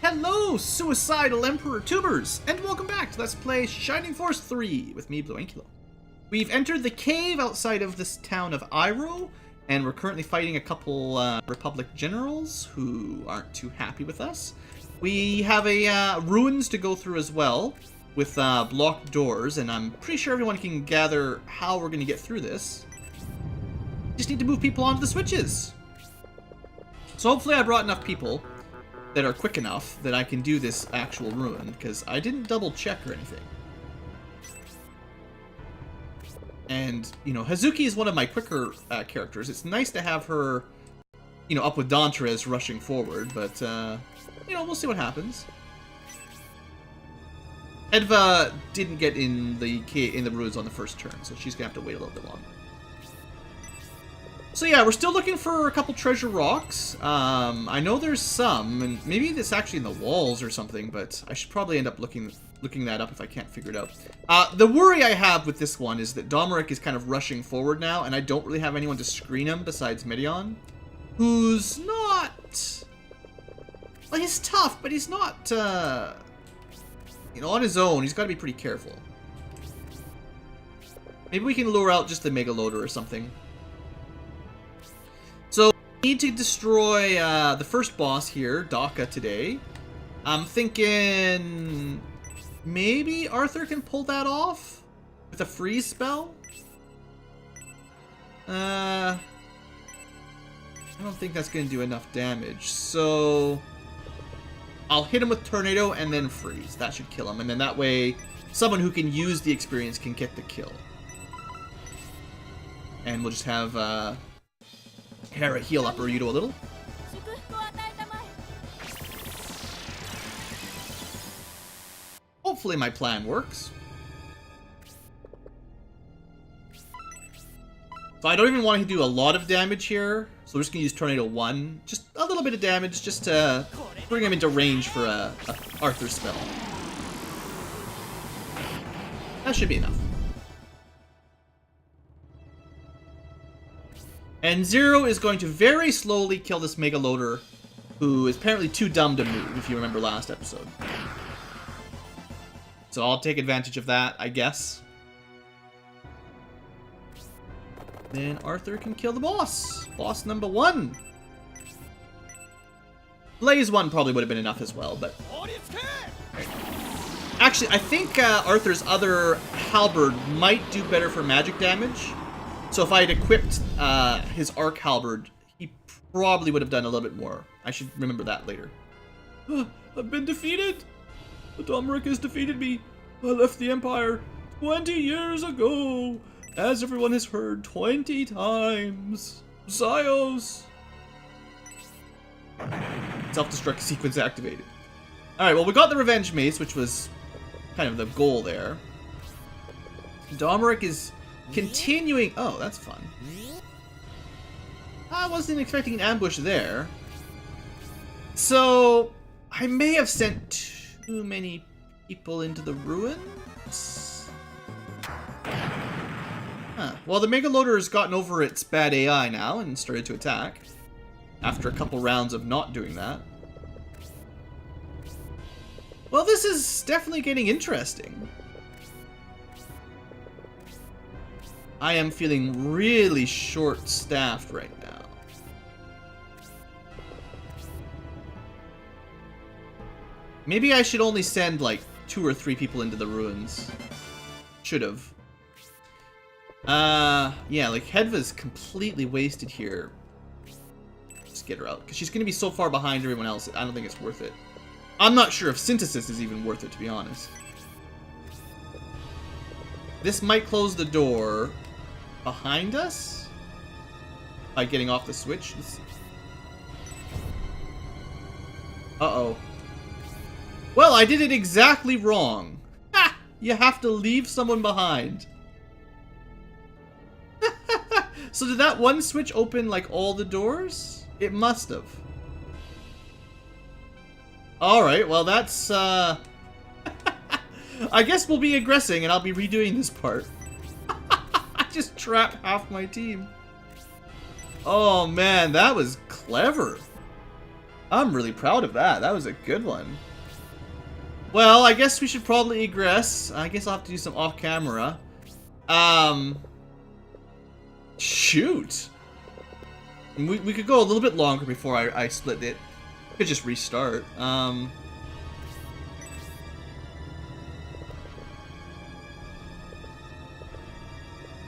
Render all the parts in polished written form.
Hello, Suicidal Emperor Tubers, and welcome back to Let's Play Shining Force 3 with me, BlueAnkylo. We've entered the cave outside of this town of Iroh, and we're currently fighting a couple Republic generals who aren't too happy with us. We have a ruins to go through as well, with blocked doors, and I'm pretty sure everyone can gather how we're going to get through this. Just need to move people onto the switches. So hopefully I brought enough people that are quick enough that I can do this actual ruin, because I didn't double check or anything. And, you know, Hazuki is one of my quicker characters. It's nice to have her, you know, up with Dantres rushing forward, but, you know, we'll see what happens. Edva didn't get in the ruins on the first turn, so she's gonna have to wait a little bit longer. So yeah, we're still looking for a couple treasure rocks. I know there's some, and maybe it's actually in the walls or something, but I should probably end up looking that up if I can't figure it out. The worry I have with this one is that Domaric is kind of rushing forward now, and I don't really have anyone to screen him besides Medion, who's not... Well, he's tough, but he's not, you know, on his own. He's got to be pretty careful. Maybe we can lure out just the Mega Loader or something. Need to destroy the first boss here, Daka, today. I'm thinking maybe Arthur can pull that off with a freeze spell. I don't think that's going to do enough damage, so I'll hit him with Tornado and then freeze. That should kill him, and then that way someone who can use the experience can get the kill. And we'll just have Hera heal up Ryudo a little. Hopefully my plan works. So I don't even want to do a lot of damage here, so we're just going to use Tornado 1. Just a little bit of damage, just to bring him into range for a Arthur spell. That should be enough. And Zero is going to very slowly kill this Mega Loader, who is apparently too dumb to move, if you remember last episode. So I'll take advantage of that, I guess. Then Arthur can kill the boss. Boss number 1. Blaze 1 probably would have been enough as well, but... Actually, I think Arthur's other halberd might do better for magic damage. So if I had equipped his Arc Halberd, he probably would have done a little bit more. I should remember that later. I've been defeated! Domaric has defeated me. I left the Empire 20 years ago. As everyone has heard 20 times. Zios! Self-destruct sequence activated. Alright, well we got the Revenge Mace, which was kind of the goal there. Domaric is... continuing... Oh, that's fun. I wasn't expecting an ambush there. So, I may have sent too many people into the ruins? Huh. Well, the Mega Loader has gotten over its bad AI now and started to attack. After a couple rounds of not doing that. Well, this is definitely getting interesting. I am feeling really short-staffed right now. Maybe I should only send like 2 or 3 people into the ruins. Should've. Yeah, like Hedva's completely wasted here. Just get her out, because she's going to be so far behind everyone else, I don't think it's worth it. I'm not sure if Synthesis is even worth it, to be honest. This might close the door behind us by getting off the switch. Uh-oh. Well, I did it exactly wrong. Ha! You have to leave someone behind. So did that one switch open like all the doors? It must have. Alright, well that's I guess we'll be aggressing and I'll be redoing this part. I just trapped half my team. Oh man, that was clever. I'm really proud of that. That was a good one. Well, I guess we should probably egress. I guess I'll have to do some off-camera. Shoot. We could go a little bit longer before I split it. Could just restart. Could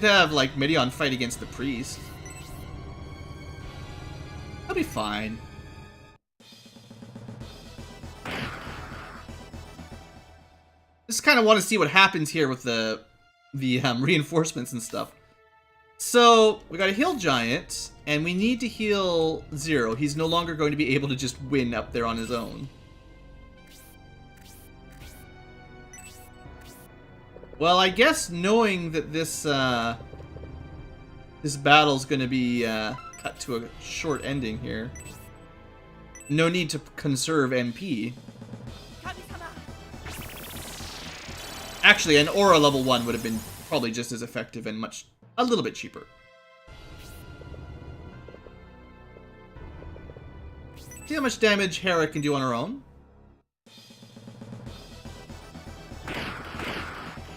have, like, Midion fight against the priest. That'll be fine. Just kind of want to see what happens here with the reinforcements and stuff. So, we got a heal giant, and we need to heal Zero. He's no longer going to be able to just win up there on his own. Well, I guess knowing that this this battle's going to be cut to a short ending here, no need to conserve MP. Actually, an Aura level 1 would have been probably just as effective and a little bit cheaper. See how much damage Hera can do on her own?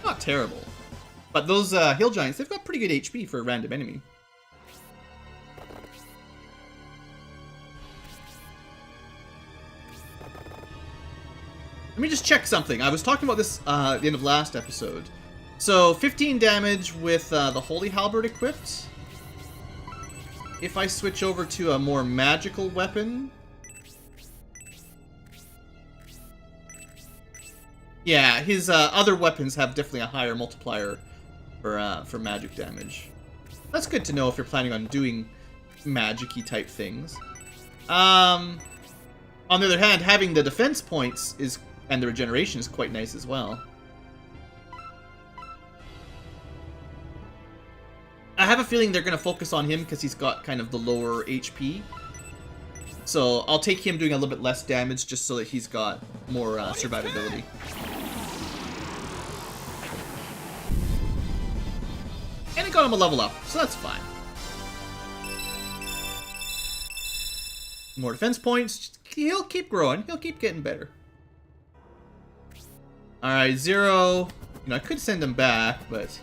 Not terrible. But those hill giants, they've got pretty good HP for a random enemy. Let me just check something. I was talking about this at the end of last episode. So, 15 damage with the Holy Halberd equipped. If I switch over to a more magical weapon... Yeah, his other weapons have definitely a higher multiplier for magic damage. That's good to know if you're planning on doing magic-y type things. On the other hand, having the defense points and the regeneration is quite nice as well. I have a feeling they're going to focus on him because he's got kind of the lower HP. So I'll take him doing a little bit less damage just so that he's got more survivability. And it got him a level up, so that's fine. More defense points. He'll keep growing. He'll keep getting better. Alright, Zero. You know, I could send him back, but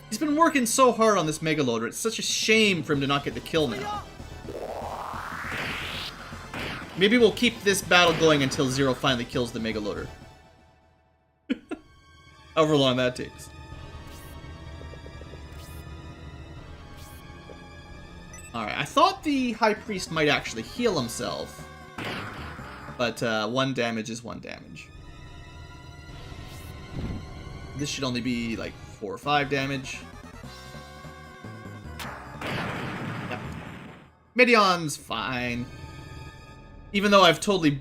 he's been working so hard on this Mega Loader. It's such a shame for him to not get the kill now. Maybe we'll keep this battle going until Zero finally kills the Mega Loader. However long that takes. Alright, I thought the High Priest might actually heal himself. But 1 damage is 1 damage. This should only be like 4 or 5 damage. Yep. Midion's fine. Even though I've totally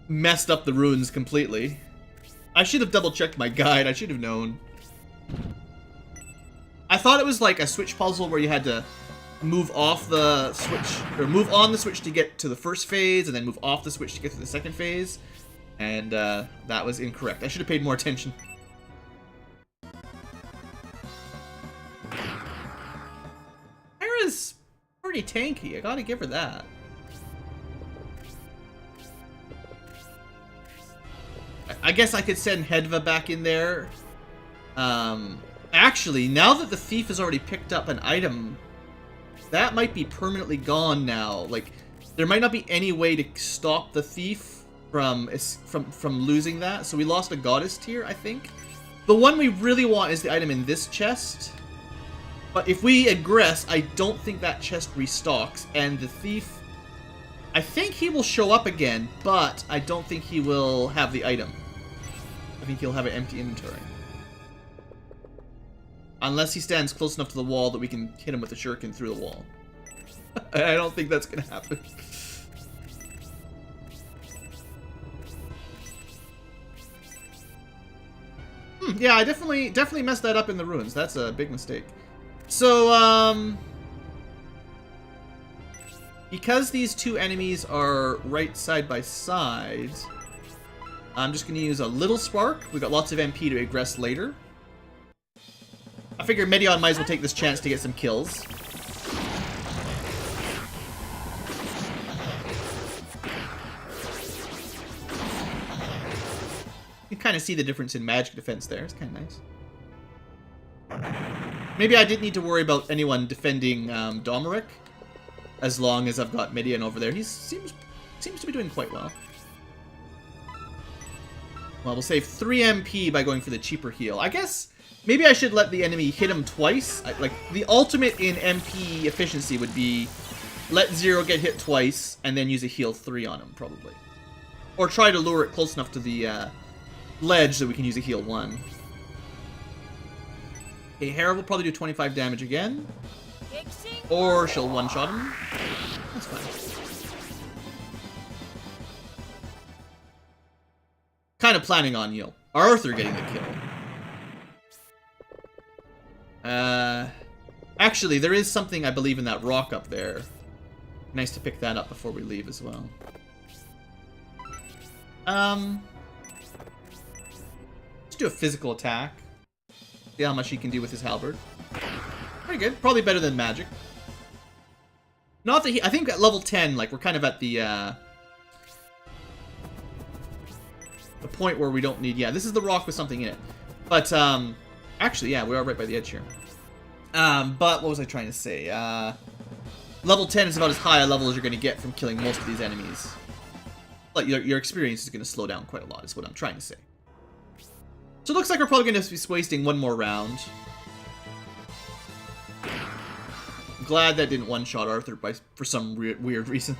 messed up the runes completely. I should have double checked my guide. I should have known. I thought it was like a switch puzzle where you had to move off the switch, or move on the switch to get to the first phase, and then move off the switch to get to the second phase. And that was incorrect. I should have paid more attention. Hera's pretty tanky. I gotta give her that. I guess I could send Hedva back in there. Actually, now that the thief has already picked up an item, that might be permanently gone now. Like, there might not be any way to stop the thief from losing that. So we lost a goddess tier, I think. The one we really want is the item in this chest. But if we aggress, I don't think that chest restocks. And the thief, I think he will show up again, but I don't think he will have the item. I think he'll have an empty inventory. Unless he stands close enough to the wall that we can hit him with a shuriken through the wall. I don't think that's going to happen. Yeah, I definitely messed that up in the ruins. That's a big mistake. So, because these two enemies are right side by side, I'm just going to use a little spark. We've got lots of MP to aggress later. I figure Midion might as well take this chance to get some kills. You kind of see the difference in magic defense there. It's kind of nice. Maybe I didn't need to worry about anyone defending Domaric, as long as I've got Midian over there. He seems to be doing quite well. Well, we'll save 3 MP by going for the cheaper heal. I guess maybe I should let the enemy hit him twice. Like, the ultimate in MP efficiency would be let Zero get hit twice and then use a heal 3 on him, probably. Or try to lure it close enough to the ledge that we can use a heal 1. Okay, Hera will probably do 25 damage again. Or she'll one-shot him. That's fine. Kind of planning on, you know, Arthur getting the kill. Actually, there is something, I believe, in that rock up there. Nice to pick that up before we leave as well. Let's do a physical attack. See how much he can do with his halberd. Pretty good. Probably better than magic. Not that I think at level 10, like, we're kind of at the point where we don't need... Yeah, this is the rock with something in it. But, actually, yeah, we are right by the edge here. But what was I trying to say? Level 10 is about as high a level as you're going to get from killing most of these enemies. Like, your experience is going to slow down quite a lot, is what I'm trying to say. So it looks like we're probably going to be wasting one more round. I'm glad that didn't one-shot Arthur for some weird reason.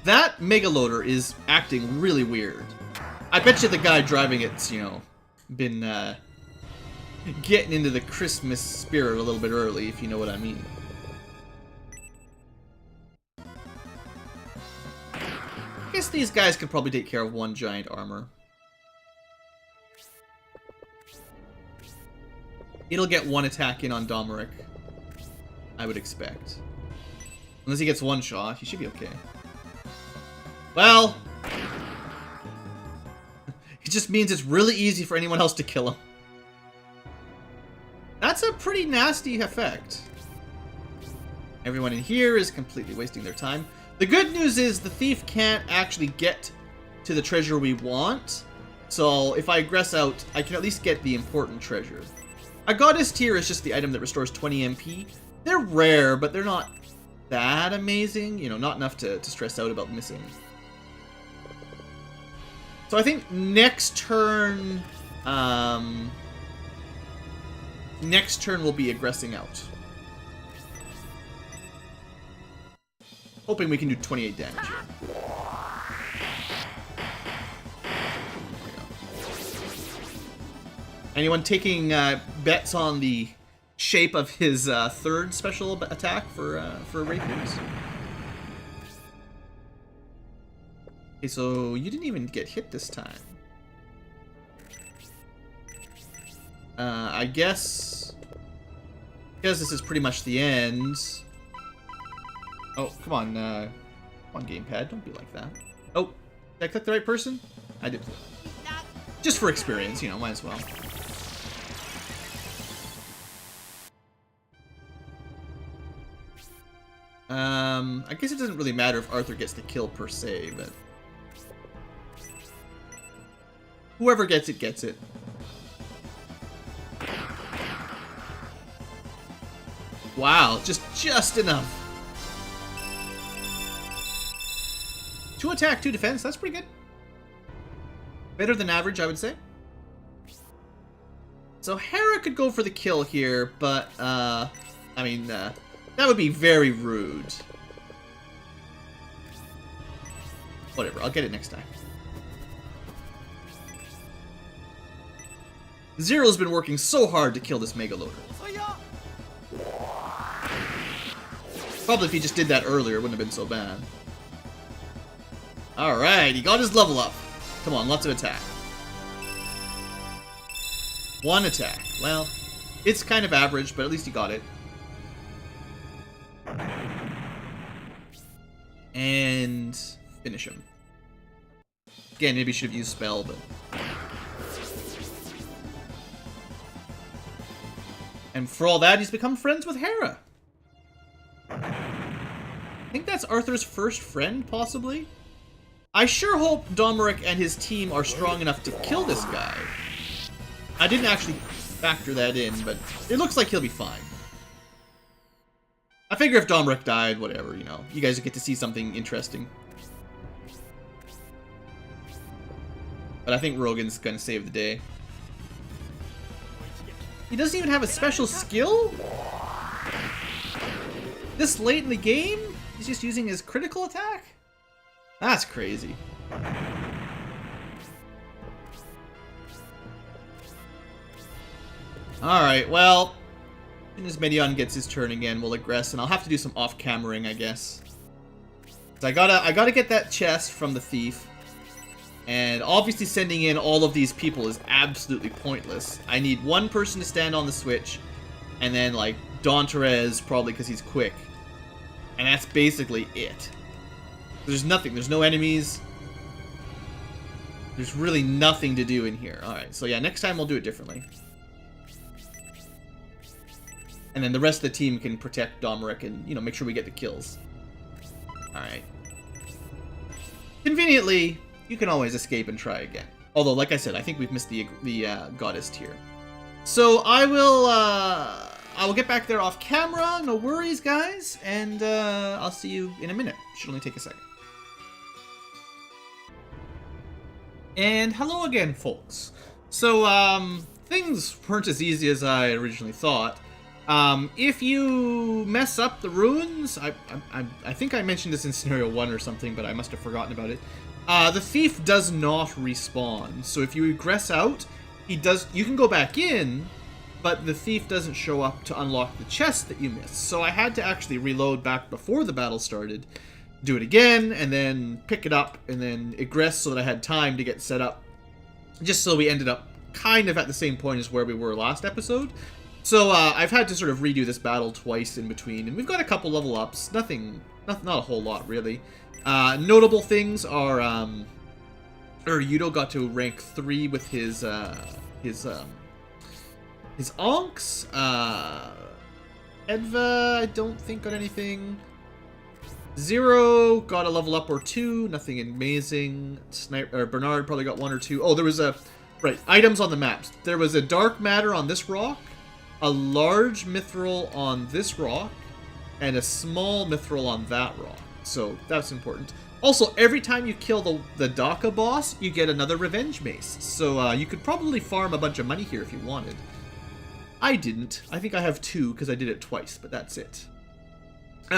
That Megaloader is acting really weird. I bet you the guy driving it's, you know, been getting into the Christmas spirit a little bit early, if you know what I mean. I guess these guys could probably take care of one giant armor. It'll get one attack in on Domaric, I would expect. Unless he gets one shot, he should be okay. Well, it just means it's really easy for anyone else to kill him. That's a pretty nasty effect. Everyone in here is completely wasting their time. The good news is the thief can't actually get to the treasure we want. So if I aggress out, I can at least get the important treasure. A goddess tier is just the item that restores 20 MP. They're rare, but they're not that amazing. You know, not enough to stress out about missing. So I think next turn... next turn we'll be aggressing out. Hoping we can do 28 damage here. Anyone taking bets on the shape of his third special attack for rapiers? Okay, so you didn't even get hit this time. I guess because this is pretty much the end. Oh, come on, gamepad, don't be like that. Oh, did I click the right person? I did. Just for experience, you know, might as well. I guess it doesn't really matter if Arthur gets the kill per se, but whoever gets it, gets it. Wow, just enough. 2 attack, 2 defense, that's pretty good. Better than average, I would say. So Hera could go for the kill here, but, I mean, that would be very rude. Whatever, I'll get it next time. Zero's been working so hard to kill this Megaloader. Probably if he just did that earlier, it wouldn't have been so bad. Alright, he got his level up. Come on, lots of attack. 1 attack. Well, it's kind of average, but at least he got it. And finish him. Again, maybe should have used spell, but... And for all that, he's become friends with Hera. I think that's Arthur's first friend, possibly. I sure hope Domaric and his team are strong enough to kill this guy. I didn't actually factor that in, but it looks like he'll be fine. I figure if Domaric died, whatever, you know. You guys get to see something interesting. But I think Rogan's gonna save the day. He doesn't even have a special skill? This late in the game? He's just using his critical attack? That's crazy. Alright, well, as soon as Medion gets his turn again, we'll aggress, and I'll have to do some off-cameraing, I guess. So I gotta get that chest from the thief. And obviously sending in all of these people is absolutely pointless. I need one person to stand on the switch, and then, like, Don Therese, probably because he's quick. And that's basically it. There's nothing. There's no enemies. There's really nothing to do in here. Alright, so yeah, next time we'll do it differently. And then the rest of the team can protect Domaric and, you know, make sure we get the kills. Alright. Conveniently, you can always escape and try again. Although, like I said, I think we've missed the goddess tier. So I will get back there off camera. No worries, guys. And I'll see you in a minute. Should only take a second. And hello again, folks. So, things weren't as easy as I originally thought. If you mess up the ruins, I think I mentioned this in scenario 1 or something, but I must have forgotten about it. The thief does not respawn. So if you regress out, you can go back in, but the thief doesn't show up to unlock the chest that you missed. So I had to actually reload back before the battle started, do it again, and then pick it up, and then egress so that I had time to get set up, just so we ended up kind of at the same point as where we were last episode. So I've had to sort of redo this battle twice in between, and we've got a couple level ups. Not a whole lot, really. Notable things are, Yudo got to rank 3 with his Onks. Edva, I don't think got anything. Zero got a level up or 2, nothing amazing. Bernard probably got 1 or 2. Oh, there was items on the maps. There was a dark matter on this rock, a large mithril on this rock, and a small mithril on that rock. So that's important. Also, every time you kill the Daka boss, you get another revenge mace. So you could probably farm a bunch of money here if you wanted. I didn't. I think I have 2 because I did it twice, but that's it.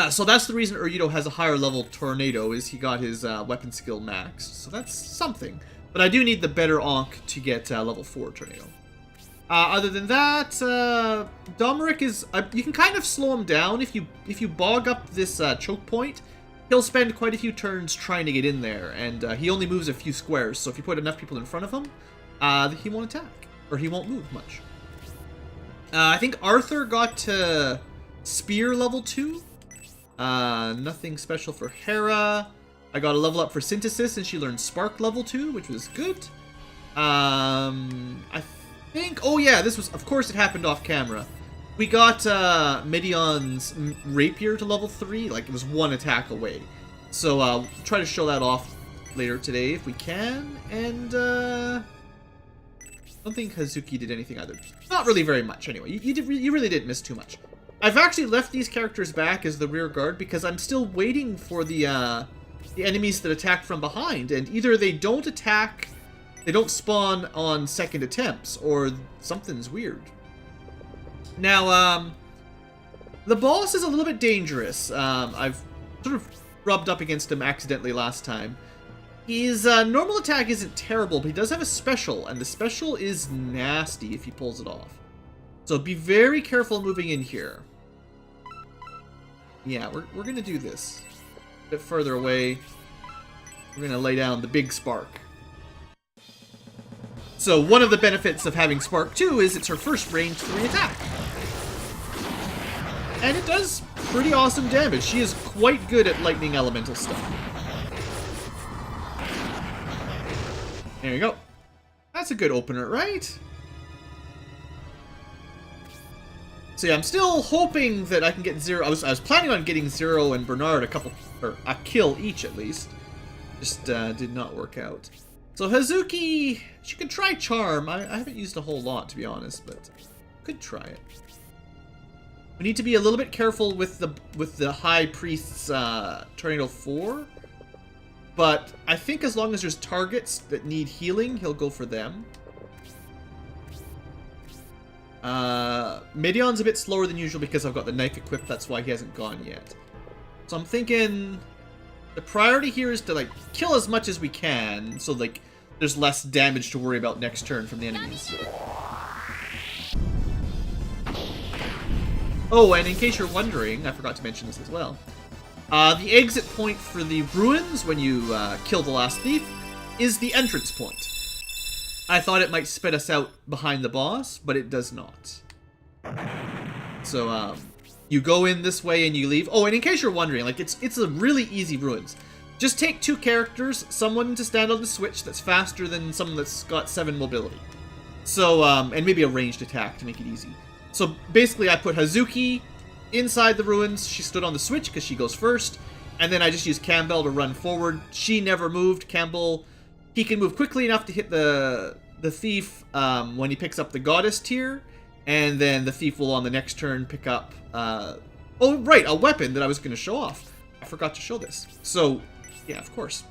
So that's the reason Yudo has a higher level Tornado, is he got his weapon skill maxed. So that's something. But I do need the better Ankh to get level 4 Tornado. Other than that, Domaric is... you can kind of slow him down if you bog up this choke point. He'll spend quite a few turns trying to get in there, and he only moves a few squares, so if you put enough people in front of him, he won't attack, or he won't move much. I think Arthur got to Spear level 2. Nothing special for Hera. I got a level up for Synthesis, and she learned Spark level 2, which was good. I think... oh yeah, this was... of course it happened off camera. We got Medion's Rapier to level 3, like it was 1 attack away. So I'll try to show that off later today if we can. And I don't think Hazuki did anything either. Not really very much anyway. You really didn't miss too much. I've actually left these characters back as the rear guard because I'm still waiting for the enemies that attack from behind. And either they don't attack, they don't spawn on second attempts, or something's weird. Now, the boss is a little bit dangerous. I've sort of rubbed up against him accidentally last time. His normal attack isn't terrible, but he does have a special, and the special is nasty if he pulls it off. So be very careful moving in here. Yeah, we're gonna do this. A bit further away. We're gonna lay down the big Spark. So one of the benefits of having Spark 2 is it's her first range 3 attack. And it does pretty awesome damage. She is quite good at lightning elemental stuff. There you go. That's a good opener, right? So yeah, I'm still hoping that I can get Zero. I was planning on getting Zero and Bernard a kill each at least. Just did not work out. So Hazuki, she can try Charm. I haven't used a whole lot, to be honest, but could try it. We need to be a little bit careful with the High Priest's Tornado 4. But I think as long as there's targets that need healing, he'll go for them. Midion's a bit slower than usual because I've got the knife equipped. That's why he hasn't gone yet. So I'm thinking the priority here is to, like, kill as much as we can, so, like, there's less damage to worry about next turn from the enemies. Oh, and in case you're wondering, I forgot to mention this as well. The exit point for the ruins, when you kill the last thief, is the entrance point. I thought it might spit us out behind the boss, but it does not. So, you go in this way and you leave. Oh, and in case you're wondering, like, it's a really easy ruins. Just take 2 characters, someone to stand on the switch that's faster than someone that's got 7 mobility. So, and maybe a ranged attack to make it easy. So, basically, I put Hazuki inside the ruins. She stood on the switch because she goes first. And then I just used Campbell to run forward. She never moved. Campbell, he can move quickly enough to hit the thief when he picks up the goddess tier. And then the thief will, on the next turn, pick up... oh, right, a weapon that I was going to show off. I forgot to show this. So, yeah, of course.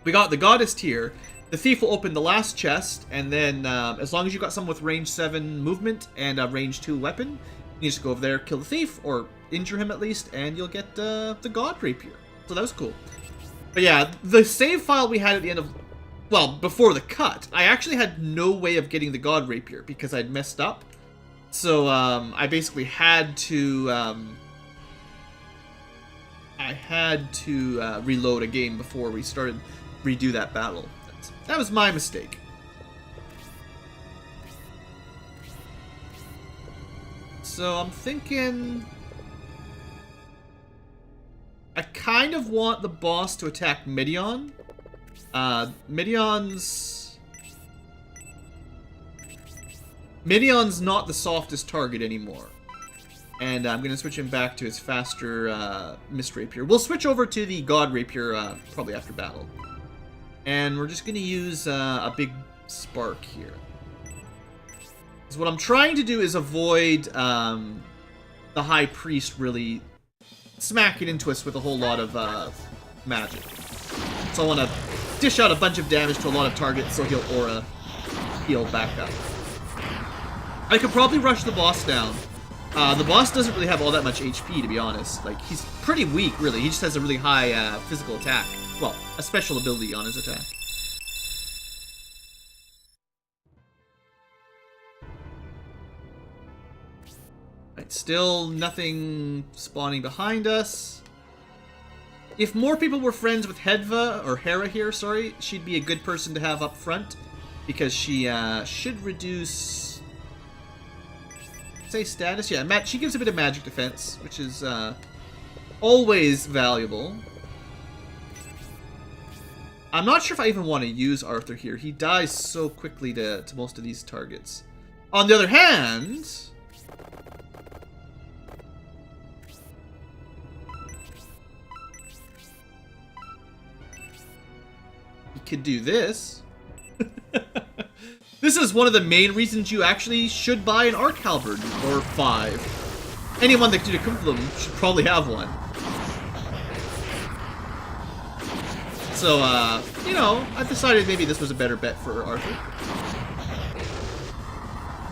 We got the goddess tier. The thief will open the last chest, and then as long as you got someone with range 7 movement and a range 2 weapon, you just go over there, kill the thief, or injure him at least, and you'll get the god rapier. So that was cool. But yeah, the save file we had at the end of... Well, before the cut, I actually had no way of getting the god rapier because I'd messed up. So, I basically had to, reload a game before we redo that battle. That was my mistake. So, I'm thinking... I kind of want the boss to attack Midion. Midion's not the softest target anymore. And I'm going to switch him back to his faster Mist Rapier. We'll switch over to the God Rapier probably after battle. And we're just going to use a big spark here. Because what I'm trying to do is avoid the High Priest really smacking into us with a whole lot of magic. So I want to dish out a bunch of damage to a lot of targets so he'll aura heal back up. I could probably rush the boss down. The boss doesn't really have all that much HP, to be honest. Like, he's pretty weak, really. He just has a really high physical attack. Well, a special ability on his attack. Right, still nothing spawning behind us. If more people were friends with Hedva, or Hera here, sorry, she'd be a good person to have up front. Because she should reduce... Say status? Yeah, she gives a bit of magic defense, which is always valuable. I'm not sure if I even want to use Arthur here. He dies so quickly to most of these targets. On the other hand... he could do this. This is one of the main reasons you actually should buy an Arc Halberd, or 5. Anyone that can do them should probably have one. So, you know, I've decided maybe this was a better bet for Arthur.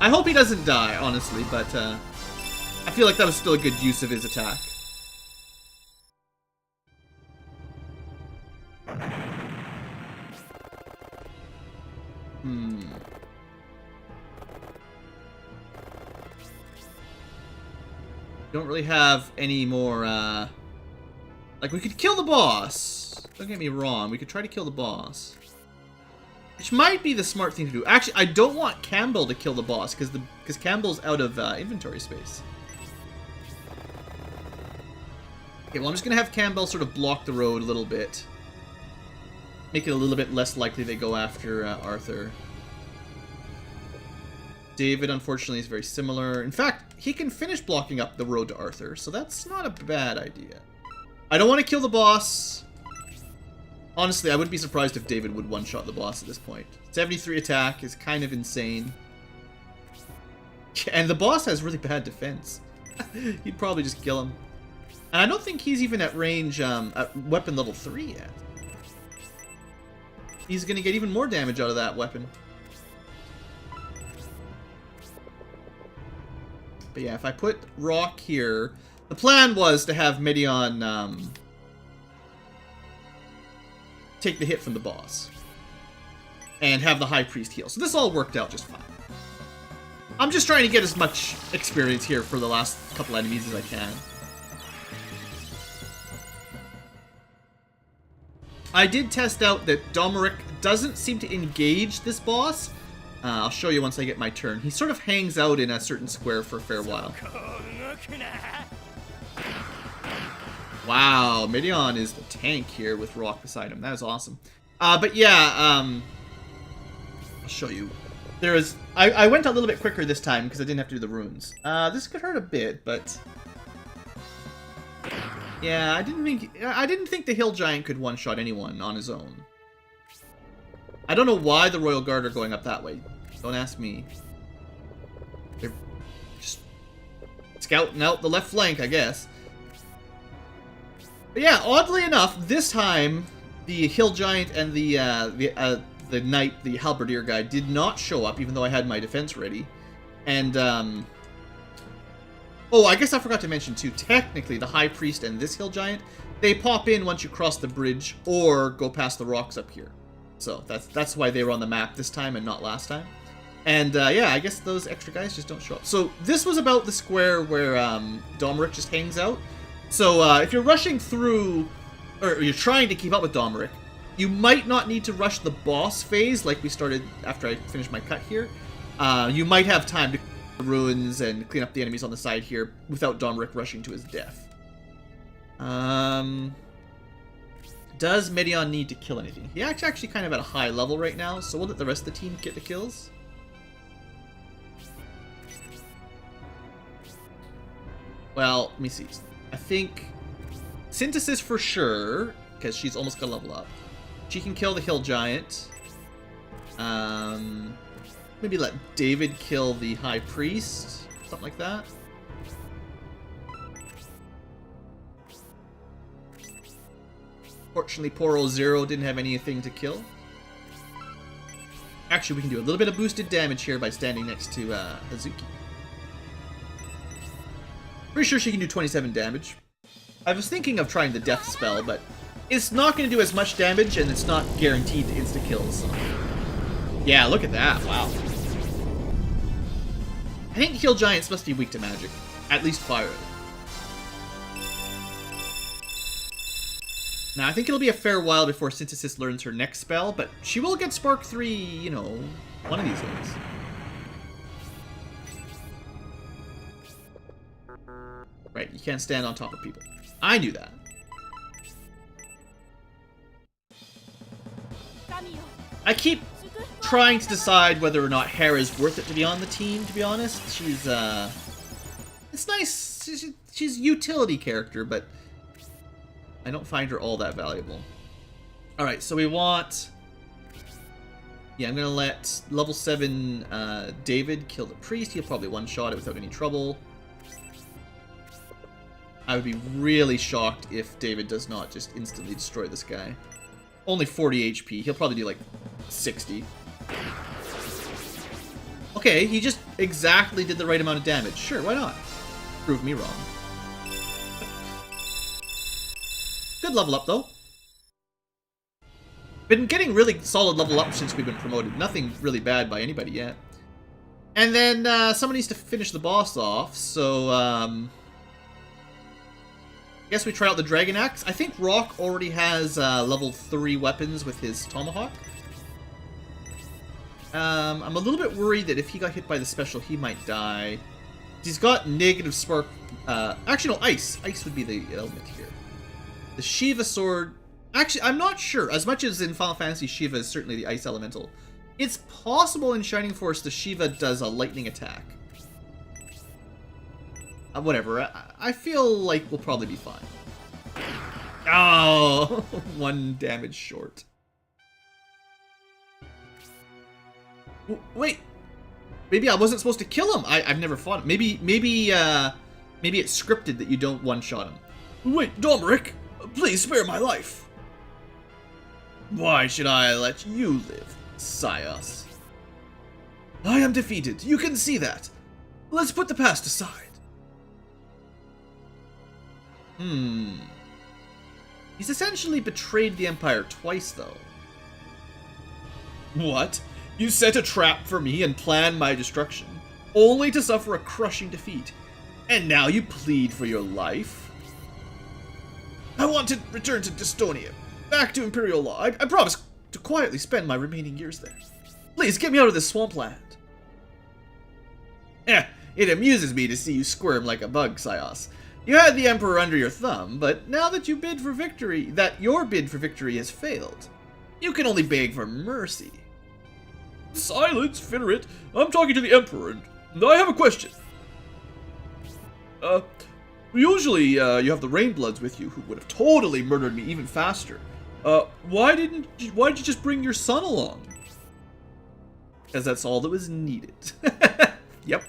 I hope he doesn't die, honestly, but I feel like that was still a good use of his attack. Don't really have any more, like, we could kill the boss. Don't get me wrong, we could try to kill the boss. Which might be the smart thing to do. Actually, I don't want Campbell to kill the boss, because Campbell's out of inventory space. Okay, well, I'm just going to have Campbell sort of block the road a little bit. Make it a little bit less likely they go after Arthur. David, unfortunately, is very similar. In fact, he can finish blocking up the road to Arthur, so that's not a bad idea. I don't want to kill the boss. Honestly, I wouldn't be surprised if David would one-shot the boss at this point. 73 attack is kind of insane. And the boss has really bad defense. He'd probably just kill him. And I don't think he's even at range, at weapon level 3 yet. He's going to get even more damage out of that weapon. But yeah, if I put Rock here... The plan was to have Medion, take the hit from the boss. And have the High Priest heal. So this all worked out just fine. I'm just trying to get as much experience here for the last couple enemies as I can. I did test out that Domaric doesn't seem to engage this boss. I'll show you once I get my turn. He sort of hangs out in a certain square for a fair while. Wow, Medion is the tank here with Rock beside him. That is awesome. But yeah, I'll show you. I went a little bit quicker this time because I didn't have to do the runes. This could hurt a bit, but yeah, I didn't think the Hill Giant could one-shot anyone on his own. I don't know why the Royal Guard are going up that way. Don't ask me. They're just scouting out the left flank, I guess. But yeah, oddly enough, this time the Hill Giant and the Knight, the Halberdier guy, did not show up, even though I had my defense ready. And, oh, I guess I forgot to mention, too, technically, the High Priest and this Hill Giant, they pop in once you cross the bridge or go past the rocks up here. So, that's why they were on the map this time and not last time. And, yeah, I guess those extra guys just don't show up. So, this was about the square where Domaric just hangs out. So, if you're rushing through, or you're trying to keep up with Domaric, you might not need to rush the boss phase like we started after I finished my cut here. You might have time to clean the ruins and clean up the enemies on the side here without Domaric rushing to his death. Does Medion need to kill anything? He's actually kind of at a high level right now, so we'll let the rest of the team get the kills. Well, let me see. I think Synthesis for sure, because she's almost got to level up. She can kill the Hill Giant. Maybe let David kill the High Priest. Something like that. Fortunately, poor old Zero didn't have anything to kill. Actually, we can do a little bit of boosted damage here by standing next to Hazuki. Pretty sure she can do 27 damage. I was thinking of trying the death spell, but it's not going to do as much damage, and it's not guaranteed to insta-kills. Yeah, look at that. Wow. I think Hill Giant's must be weak to magic. At least fire. Now, I think it'll be a fair while before Synthesis learns her next spell, but she will get Spark 3, you know, one of these days. Right, you can't stand on top of people. I knew that. I keep trying to decide whether or not Hera's worth it to be on the team, to be honest. She's, it's nice. She's a utility character, but I don't find her all that valuable. Alright, so we want... Yeah, I'm going to let level 7 David kill the priest. He'll probably one-shot it without any trouble. I would be really shocked if David does not just instantly destroy this guy. Only 40 HP. He'll probably do like 60. Okay, he just exactly did the right amount of damage. Sure, why not? Prove me wrong. Good level up, though. Been getting really solid level up since we've been promoted. Nothing really bad by anybody yet. And then someone needs to finish the boss off, so I guess we try out the Dragon Axe. I think Rock already has level 3 weapons with his Tomahawk. I'm a little bit worried that if he got hit by the special, he might die. He's got negative spark. Actually, no, ice. Ice would be the element here. The Shiva sword. Actually, I'm not sure. As much as in Final Fantasy, Shiva is certainly the ice elemental. It's possible in Shining Force the Shiva does a lightning attack. Whatever. I feel like we'll probably be fine. Oh, 1 damage short. Wait. Maybe I wasn't supposed to kill him. I've never fought him. Maybe it's scripted that you don't one-shot him. Wait, Domaric, please spare my life. Why should I let you live, Sios? I am defeated. You can see that. Let's put the past aside. He's essentially betrayed the Empire twice, though. What? You set a trap for me and planned my destruction, only to suffer a crushing defeat. And now you plead for your life? I want to return to Dystonia, back to Imperial law. I promise to quietly spend my remaining years there. Please get me out of this swampland. It amuses me to see you squirm like a bug, Sios. You had the Emperor under your thumb, but now that your bid for victory has failed, you can only beg for mercy. Silence, Finnerit. I'm talking to the Emperor, and I have a question. Usually, you have the Rainbloods with you, who would have totally murdered me even faster. Why'd you just bring your son along? Because that's all that was needed. Yep.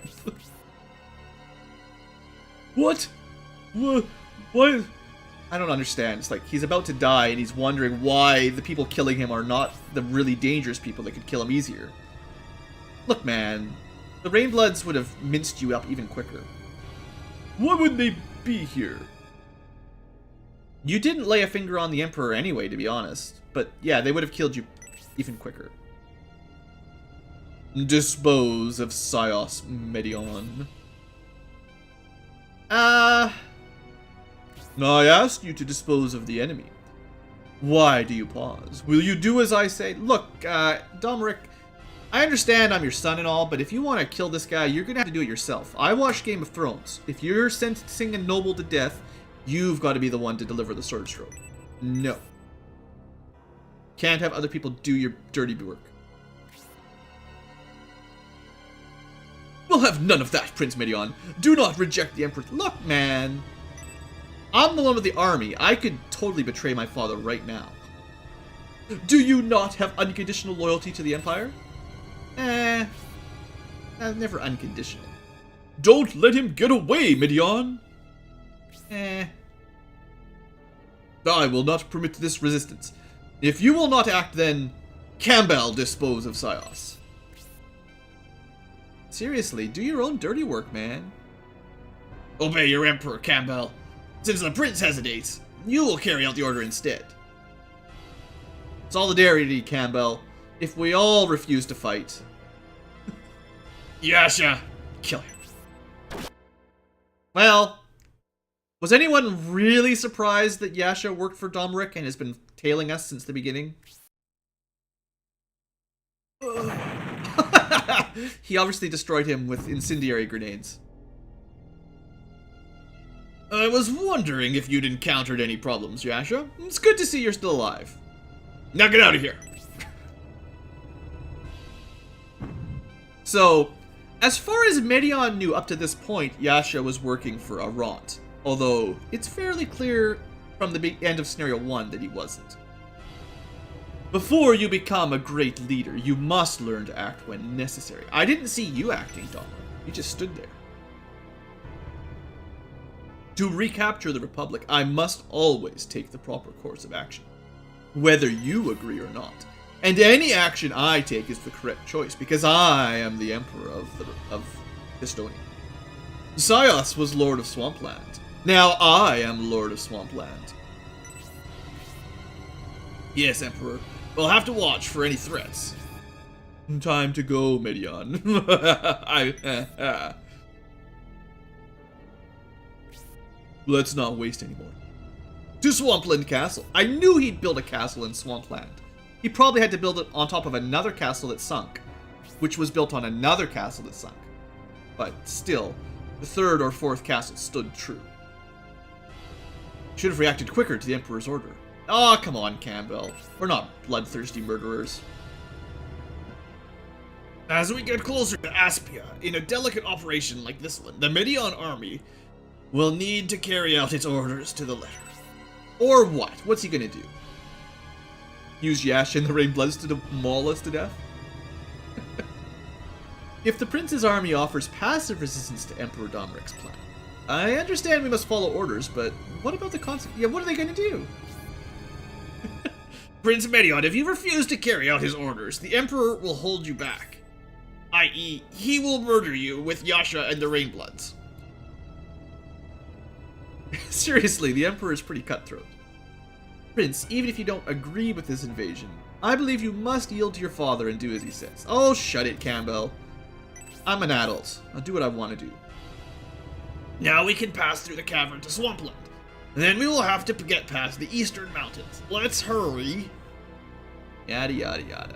What? Why? I don't understand. It's like he's about to die and he's wondering why the people killing him are not the really dangerous people that could kill him easier. Look, man, the Rainbloods would have minced you up even quicker. Why would they be here? You didn't lay a finger on the Emperor anyway, to be honest. But yeah, they would have killed you even quicker. Dispose of Sios Medion. I asked you to dispose of the enemy. Why do you pause? Will you do as I say? Look, Domaric, I understand I'm your son and all, but if you want to kill this guy, you're gonna have to do it yourself. I watched Game of Thrones. If you're sentencing a noble to death, you've got to be the one to deliver the sword stroke. No. Can't have other people do your dirty work. We'll have none of that, Prince Medion. Do not reject the Emperor. Look, man. I'm the one with the army. I could totally betray my father right now. Do you not have unconditional loyalty to the Empire? Never unconditional. Don't let him get away, Medion. I will not permit this resistance. If you will not act, then Campbell dispose of Sios. Seriously, do your own dirty work, man. Obey your Emperor, Campbell. Since the Prince hesitates, you will carry out the order instead. Solidarity, Campbell. If we all refuse to fight... Yasha! Kill him. Well, was anyone really surprised that Yasha worked for Domaric and has been tailing us since the beginning? He obviously destroyed him with incendiary grenades. I was wondering if you'd encountered any problems, Yasha. It's good to see you're still alive. Now get out of here! So, as far as Medion knew up to this point, Yasha was working for Arant. Although, it's fairly clear from the end of Scenario 1 that he wasn't. Before you become a great leader, you must learn to act when necessary. I didn't see you acting, Domaric. You just stood there. To recapture the Republic, I must always take the proper course of action, whether you agree or not. And any action I take is the correct choice, because I am the Emperor of Dystonia. Sios was Lord of Swampland. Now I am Lord of Swampland. Yes, Emperor. We'll have to watch for any threats. Time to go, Medion. Let's not waste any more. To Swampland Castle. I knew he'd build a castle in Swampland. He probably had to build it on top of another castle that sunk, which was built on another castle that sunk. But still, the third or fourth castle stood true. Should have reacted quicker to the Emperor's order. Oh, come on, Campbell. We're not bloodthirsty murderers. As we get closer to Aspia, in a delicate operation like this one, the Medion army will need to carry out its orders to the letter. Or what? What's he gonna do? Use Yash and the Rainbloods to maul us to death? If the prince's army offers passive resistance to Emperor Domaric's plan, I understand we must follow orders, but what about the consequence? Yeah, what are they gonna do? Prince Medion, if you refuse to carry out his orders, the Emperor will hold you back. I.e., he will murder you with Yasha and the Rainbloods. Seriously, the Emperor is pretty cutthroat. Prince, even if you don't agree with this invasion, I believe you must yield to your father and do as he says. Oh, shut it, Campbell. I'm an adult. I'll do what I want to do. Now we can pass through the cavern to Swampland. Then we will have to get past the eastern mountains. Let's hurry. Yada yada yada.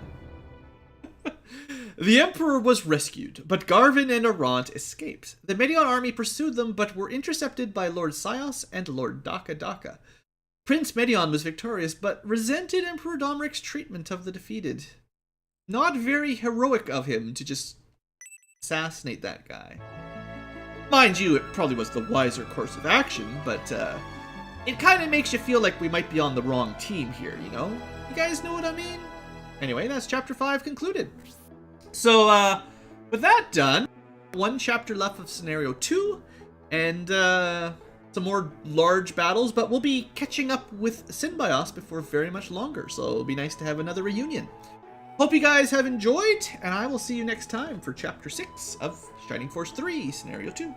The Emperor was rescued, but Garvin and Arant escaped. The Medion army pursued them, but were intercepted by Lord Sios and Lord Daka Daka. Prince Medion was victorious, but resented Emperor Domaric's treatment of the defeated. Not very heroic of him to just assassinate that guy. Mind you, it probably was the wiser course of action, but it kind of makes you feel like we might be on the wrong team here, you know? You guys know what I mean? Anyway, that's Chapter 5 concluded. So, with that done, one chapter left of Scenario 2, and some more large battles, but we'll be catching up with Synbios before very much longer, so it'll be nice to have another reunion. Hope you guys have enjoyed, and I will see you next time for Chapter 6 of Shining Force 3, Scenario 2.